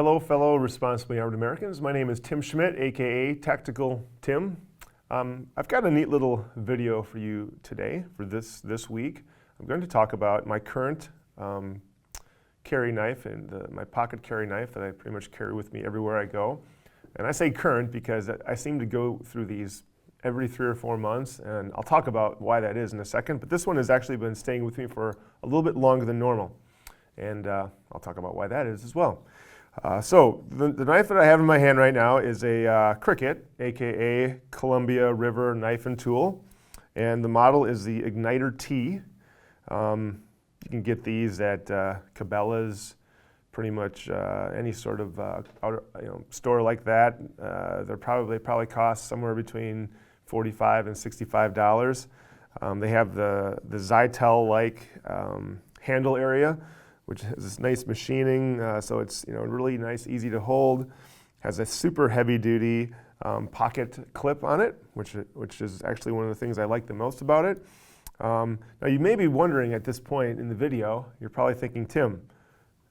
Hello, fellow responsibly armed Americans. My name is Tim Schmidt, aka Tactical Tim. I've got a neat little video for you today, for this week. I'm going to talk about my current carry knife and my pocket carry knife that I pretty much carry with me everywhere I go. And I say current because I seem to go through these every 3 or 4 months, and I'll talk about why that is in a second. But this one has actually been staying with me for a little bit longer than normal, and I'll talk about why that is as well. So the knife that I have in my hand right now is a Cricket, aka Columbia River knife and tool, and the model is the Ignitor T. You can get these at Cabela's, pretty much any sort of store like that. They probably cost somewhere between $45 and $65. They have the Zytel-like handle area, which has this nice machining, so it's really nice, easy to hold. Has a super heavy-duty pocket clip on it, which is actually one of the things I like the most about it. Now you may be wondering at this point in the video, you're probably thinking, Tim,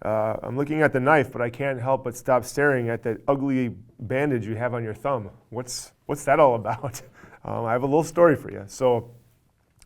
I'm looking at the knife, but I can't help but stop staring at that ugly bandage you have on your thumb. What's that all about? I have a little story for you. So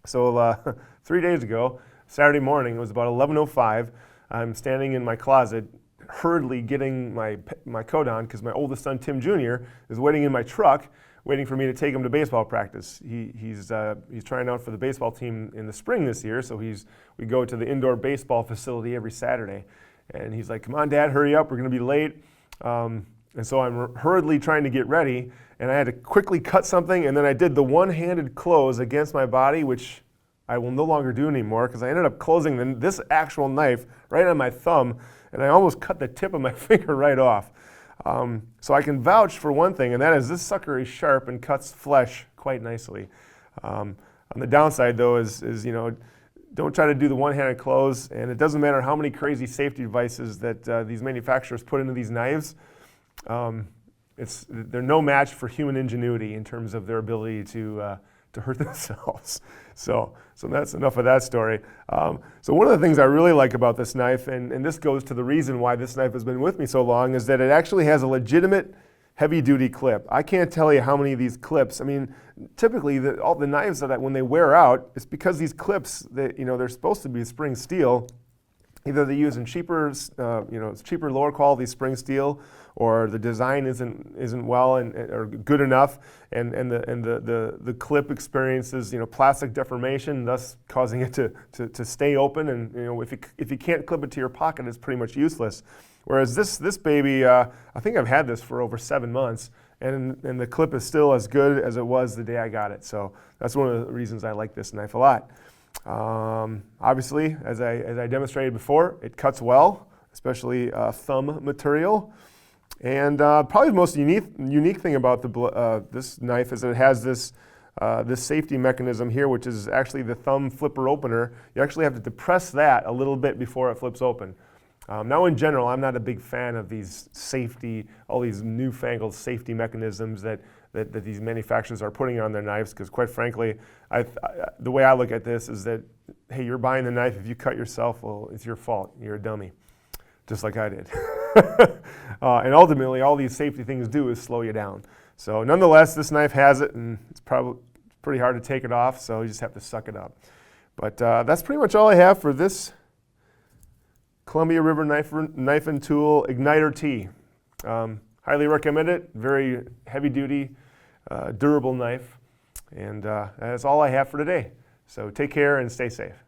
3 days ago, Saturday morning, it was about 11:05. I'm standing in my closet, hurriedly getting my coat on because my oldest son, Tim Jr., is waiting in my truck, waiting for me to take him to baseball practice. He's trying out for the baseball team in the spring this year, so we go to the indoor baseball facility every Saturday. And he's like, "Come on, Dad, hurry up, we're going to be late." And so I'm hurriedly trying to get ready, and I had to quickly cut something, and then I did the one-handed close against my body, which I will no longer do anymore because I ended up closing this actual knife right on my thumb, and I almost cut the tip of my finger right off. So I can vouch for one thing, and that is this sucker is sharp and cuts flesh quite nicely. On the downside, though, is don't try to do the one-handed close, and it doesn't matter how many crazy safety devices that these manufacturers put into these knives. They're no match for human ingenuity in terms of their ability to hurt themselves. So that's enough of that story. So one of the things I really like about this knife, and this goes to the reason why this knife has been with me so long, is that it actually has a legitimate heavy-duty clip. I can't tell you how many of these clips. I mean, typically all the knives when they wear out, it's because these clips they're supposed to be spring steel. Either they use in cheaper lower quality spring steel, or the design isn't well or good enough, and the clip experiences plastic deformation, thus causing it to stay open. And if you can't clip it to your pocket, it's pretty much useless. Whereas this baby, I think I've had this for over 7 months, and the clip is still as good as it was the day I got it. So that's one of the reasons I like this knife a lot. Obviously, as I demonstrated before, it cuts well, especially thumb material. And probably the most unique thing about this knife is that it has this safety mechanism here, which is actually the thumb flipper opener. You actually have to depress that a little bit before it flips open. Now, in general, I'm not a big fan of all these newfangled safety mechanisms that these manufacturers are putting on their knives, because quite frankly, the way I look at this is that, hey, you're buying the knife. If you cut yourself, well, it's your fault. You're a dummy, just like I did. And ultimately, all these safety things do is slow you down. So nonetheless, this knife has it, and it's probably pretty hard to take it off, so you just have to suck it up. But that's pretty much all I have for this Columbia River knife and tool Ignitor T. Highly recommend it. Very heavy-duty, durable knife. And that's all I have for today. So take care and stay safe.